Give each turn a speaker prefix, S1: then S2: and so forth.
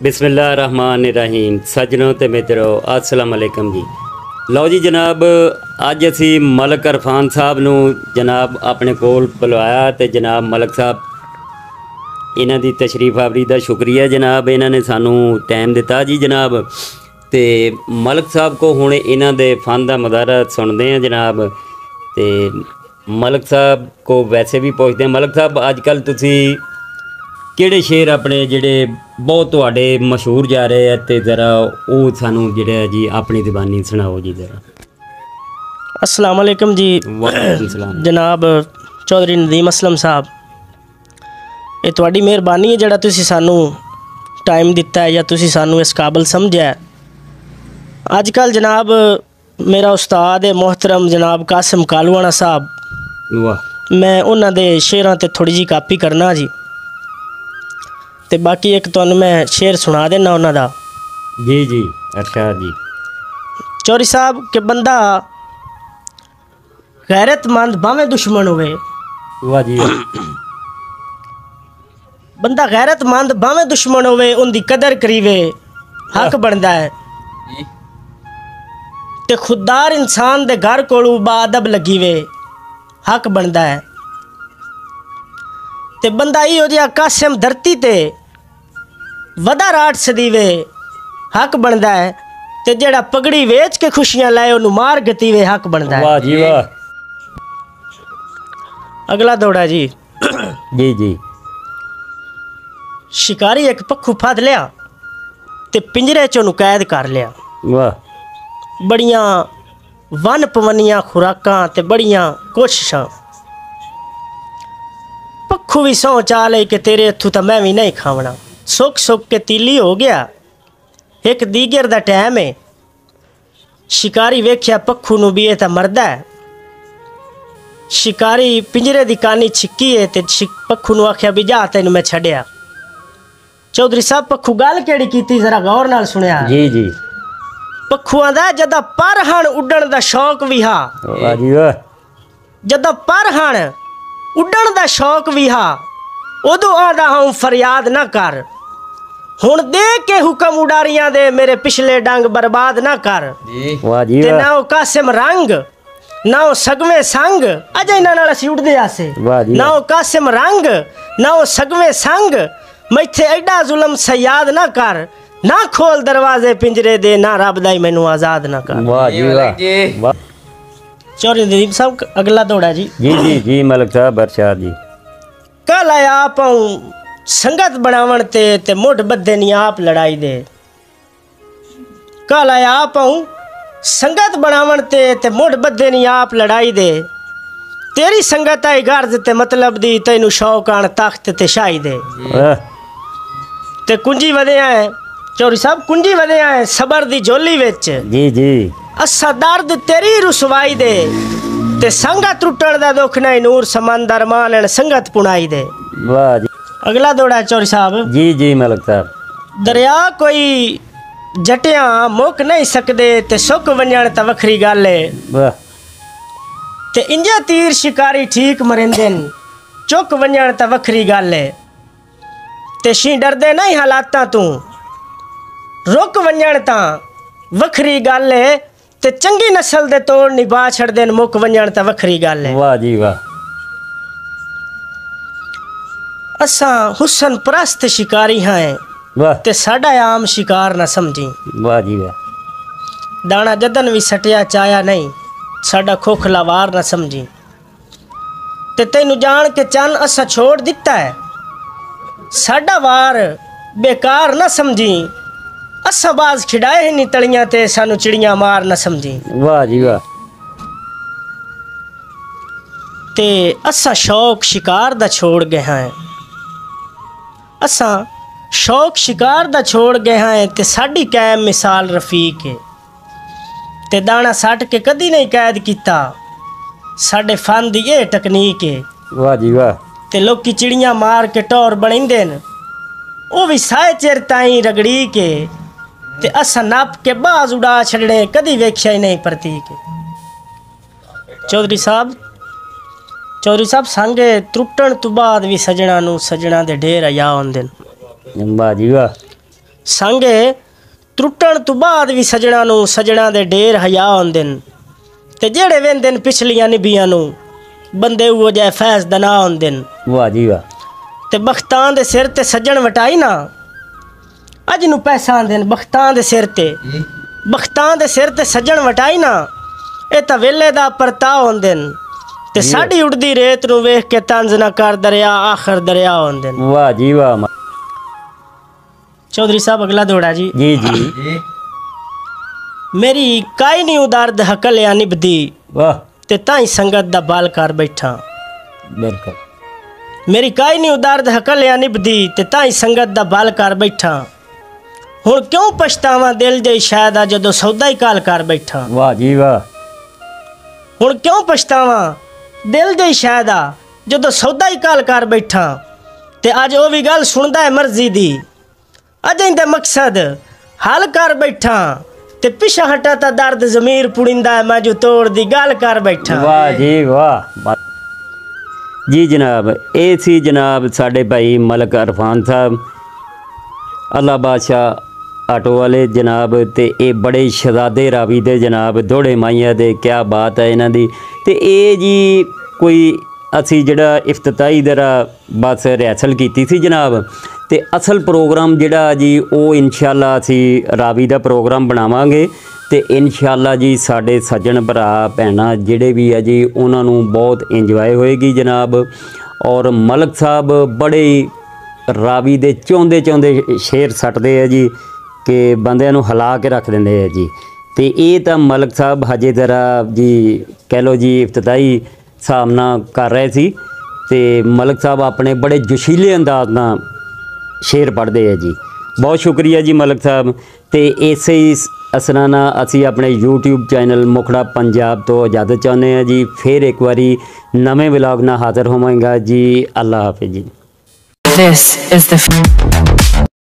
S1: बिस्मिल्लाहिर्रहमानिर्रहीम सज्जनों ते मित्रों अस्सलाम वालेकुम जी। लो जी जनाब, अज असी मलक इरफान साहब नू जनाब अपने कोल बुलवाया ते जनाब मलक साहब इन्हां दी तशरीफ आवरी दा शुक्रिया जनाब, इन्हां ने सानू टाइम दिता जी जनाब। ते मलक साहब को हुण इन्हां दे फन दा मुज़ाहरा सुनते हैं जनाब। ते मलक साहब को वैसे भी पुछते हैं, मलक साहब अजकल तुसी किहड़े शेर अपने जिहड़े बहुत तुहाडे मशहूर जा रहे हैं ते ज़रा वो सानू जिहड़ा जी अपनी ज़बानी सुनाओ जी ज़रा।
S2: अस्सलाम वालेकुम जी।
S1: वालेकुम सलाम
S2: जनाब चौधरी नदीम असलम साहब, ये तुहाडी मेहरबानी है जिहड़ा तुसी सानू टाइम दिता है या तुसी सानू इस काबिल समझिया है। अजकल जनाब मेरा उस्ताद है मोहतरम जनाब कासिम कालूआना साहब,
S1: वाह
S2: मैं उन्हां दे शेरां ते थोड़ी जी कापी करना जी। ते बाकी एक तुहानू मैं शेर सुना देना उन्हां दा।
S1: जी जी अच्छा जी।
S2: चौधरी साहब के बंदा गैरतमंद भावें दुश्मन होवे,
S1: वाह जी वाह।
S2: बंदा गैरतमंद भावें दुश्मन होवे उनकी कदर करीवे हक बनता है। ते खुददार इंसान दे घर कोलू बाअदब लगी वे हक बनता है। ते बंदा इहो जिहा कासिम धरती ते वदा राट सदीवे हक बनता है। ते जेड़ा पगड़ी वेच के खुशियां लाए उन्होंने मार गतीवे हक बनता है।
S1: वाह जी वाह।
S2: अगला दौड़ा जी।
S1: जी जी।
S2: शिकारी एक पक्खू फद लिया ते पिंजरे च उन्होंने कैद कर लिया।
S1: वाह
S2: बड़ियां वन पवनियां खुराकां ते बड़ियां कोशिशां। पक्खू भी सौं चा ले कि तेरे हथू तो मैं भी नहीं खावना। सुख सुख के तीली हो गया, एक दीगर दा टैम है। शिकारी वेख्या पक्खू नू भी ये तो मरदा है। शिकारी पिंजरे दी कानी छिक्की है ते पक्खू नू आख्या भी जा तेनू मैं छड्या। चौधरी साहब पक्खू गल केड़ी कीती जरा गौर नाल सुनिया
S1: जी जी।
S2: पक्खुआं दा जदा पर हण उड्डण दा शौक भी हा।
S1: वाह जी वाह।
S2: जदा पर हण उड्डण दा शौक भी हा उदों आंदा हूं फरियाद ना कर। हुण दे के हुक्म उडारियां दे मेरे पिछले डंग बर्बाद ना कर।
S1: वाह जी
S2: ते
S1: वाह।
S2: ना ओ कासिम रंग ना ओ सगवे संग अजे इन्हां नाल असीं उड़दे आसे।
S1: वाह जी
S2: ना
S1: वाह।
S2: ओ कासिम रंग ना ओ सगवे संग मैथे एडा जुल्म सयाद ना कर। ना खोल दरवाजे पिंजरे दे ना रब दा मैनू आजाद ना कर।
S1: वाह जी वाह वाह।
S2: चौधरी नदीम साहब अगला दौड़ा जी।
S1: जी जी जी मलक साहब बरशाद जी।
S2: कल आया आप संगत बनावन ते मुठ बदे नहीं आप लड़ाई दे। कल आया आप संगत बनावन ते मुठ बदे नहीं आप लड़ाई दे। तेरी संगत आई गर्ज ते मतलब दी तैनू शौक आन तख्त ते शाही दे।
S1: वाह
S2: ते कुंजी वधिया है चौधरी साहब, कुंजी वधिया है सबर दी झोली विच।
S1: जी जी।
S2: असा दर्द तेरी रुसवाई दे ते संगत टुटण दा दुख नहीं नूर समंदर मानन संगत पुनाई दे।
S1: वाह जी।
S2: अगला दौड़ा है चौधरी साहब।
S1: जी जी मलक साहब।
S2: दरिया कोई जटियां मुक नहीं सकदे ते सुक वंजण तां वखरी गल है।
S1: वाह
S2: ते इंजे तीर शिकारी ठीक मरिंदे न चुक वंजण तां वखरी गल है। ते शी डरदे नहीं हालातां तू रुक वंजण तां वखरी गल है। ते चंगी नस्ल दे तोड़ निभा छड़दे न मुक वंजण तां वखरी गल है।
S1: वाह जी वाह।
S2: असां हुसन परस्त शिकारी हैं
S1: वाह
S2: ते साडा आम शिकार न समझी।
S1: वाह जी वाह।
S2: दाना जदन भी सटिया चाया नहीं साडा खोखला वार न समझी। ते तैनू जान के चन असा छोड़ दिता है साडा वार बेकार न समझी। असा बाज खिड़ाए ही नहीं तलियां ते सानू चिड़ियां मार न समझी।
S1: वाह जी वाह।
S2: ते असा शौक शिकार दा छोड़ गए हैं। असा शौक शिकार दा छोड़ गए हैं ते साडी कैम मिसाल रफीक है। ते दाना सट के कदी नहीं कैद किता साडे फन दी ये टकनीक है।
S1: वाह जी वाह।
S2: ते लोकी चिड़ियां मार के टौर बनिंदे न वो भी साए चिर ताईं रगड़ी के। ते असा नप के बाज उड़ा छड़ने कदी वेख्या ही नहीं प्रतीक। चौधरी साहब संगे त्रुटण तो बाद भी सजना नू सजना दे ढेर आ आउंदे न।
S1: वाह जी वाह।
S2: ਸੰਗੇ ਟੁੱਟਣ ਤੋਂ ਬਾਅਦ ਵੀ ਸਜਣਾ ਨੂੰ ਸਜਣਾ ਦੇ ਢੇਰ ਹਯਾ ਹੁੰਦੇ ਨੇ ਤੇ ਜਿਹੜੇ ਵੇਂਦੇ ਨੇ ਪਿਛਲੀਆਂ ਨਿਭੀਆਂ ਨੂੰ ਬੰਦੇ ਉਹ ਜਾਏ ਫੈਜ਼ ਦਾ ਨਾ ਹੁੰਦੇ ਨੇ।
S1: ਵਾਹ ਜੀ ਵਾਹ।
S2: ਤੇ ਬਖਤਾਂ ਦੇ ਸਿਰ ਤੇ ਸੱਜਣ ਵਟਾਈ ਨਾ ਅੱਜ ਨੂੰ ਪੈਸਾ ਆਂਦੇ ਨੇ ਬਖਤਾਂ ਦੇ ਸਿਰ ਤੇ ਸੱਜਣ ਵਟਾਈ ਨਾ ਇਹ ਤਾਂ ਵੇਲੇ ਦਾ ਪਰਤਾ ਹੁੰਦੇ ਨੇ ਤੇ ਸਾਡੀ ਉੜਦੀ ਰੇਤ ਨੂੰ ਵੇਖ ਕੇ ਤੰਜ਼ ਨਾ ਕਰ ਦਰਿਆ ਆਖਰ ਦਰਿਆ ਹੁੰਦੇ ਨੇ।
S1: ਵਾਹ ਜੀ ਵਾਹ।
S2: चौधरी साहब अगला दौड़ा जी।
S1: जी
S2: मेरी काई नहीं उदारद हकल या निभदी
S1: वाह
S2: ते ताई संगत दा बाल कर बैठा।
S1: बिल्कुल।
S2: मेरी काई नहीं उदारद हकल या निभदी ते ताई संगत दा बाल कर बैठा। हुण क्यों पछतावा दिल जे शायद आ जदों सौदा ही काल कर बैठा।
S1: वाह जी वाह।
S2: हुण क्यों पछतावा दिल जे शायद आ जदों सौदा ही काल कर बैठा ते अज ओ भी गल सुनदा है मर्जी दी अज इंदा मकसद हल कर बैठा ते पिछा हटा ता दर्द जमीर पुड़िंदा है मैं जो तोड़ दी गल कर बैठा।
S1: वाह जी वाह। जी जनाब ये सी जनाब साडे भाई मलक अरफान साहब अल्लाह बादशाह आटो वाले जनाब ते ये बड़े शहजादे रावी दे जनाब दोड़े माइया दे क्या बात है इन्हां दी ते ये जी कोई असी जिहड़ा इफ्तिताही दरा बस रिहर्सल कीती सी जनाब ਤੇ ਅਸਲ ਪ੍ਰੋਗਰਾਮ ਜਿਹੜਾ ਜੀ ਉਹ ਇਨਸ਼ਾਅੱਲਾ ਅਸੀਂ ਰਾਵੀ ਦਾ ਪ੍ਰੋਗਰਾਮ ਬਣਾਵਾਂਗੇ ਤੇ ਇਨਸ਼ਾਅੱਲਾ ਜੀ ਸਾਡੇ ਸੱਜਣ ਭਰਾ ਭੈਣਾਂ ਜਿਹੜੇ ਵੀ ਆ ਜੀ ਉਹਨਾਂ ਨੂੰ ਬਹੁਤ ਇੰਜੋਏ ਹੋਏਗੀ ਜਨਾਬ। ਔਰ ਮਲਕ ਸਾਹਿਬ ਬੜੇ ਰਾਵੀ ਦੇ ਚਾਹੁੰਦੇ ਸ਼ੇਰ ਸੱਟਦੇ ਆ ਜੀ ਕਿ ਬੰਦਿਆਂ ਨੂੰ ਹਿਲਾ ਕੇ ਰੱਖ ਦਿੰਦੇ ਆ ਜੀ। ਤੇ ਇਹ ਤਾਂ ਮਲਕ ਸਾਹਿਬ ਹਜੇ ਜ਼ਰਾ ਜੀ ਕਹਿ ਲਓ ਜੀ ਇਫਤਤਾਈ ਸਾਹਮਣਾ ਕਰ ਰਹੇ ਸੀ ਤੇ ਮਲਕ ਸਾਹਿਬ ਆਪਣੇ ਬੜੇ ਜੋਸ਼ੀਲੇ ਅੰਦਾਜ਼ ਨਾਲ शेर पढ़ते हैं जी। बहुत शुक्रिया जी मलक साहब। तो इसे ही असराना असी अपने YouTube चैनल मुखड़ा पंजाब तो इजाज़त चाहते हैं जी। फिर एक बारी नवे व्लॉग ना हाज़िर होवांगा जी। अल्लाह हाफिज़ जी।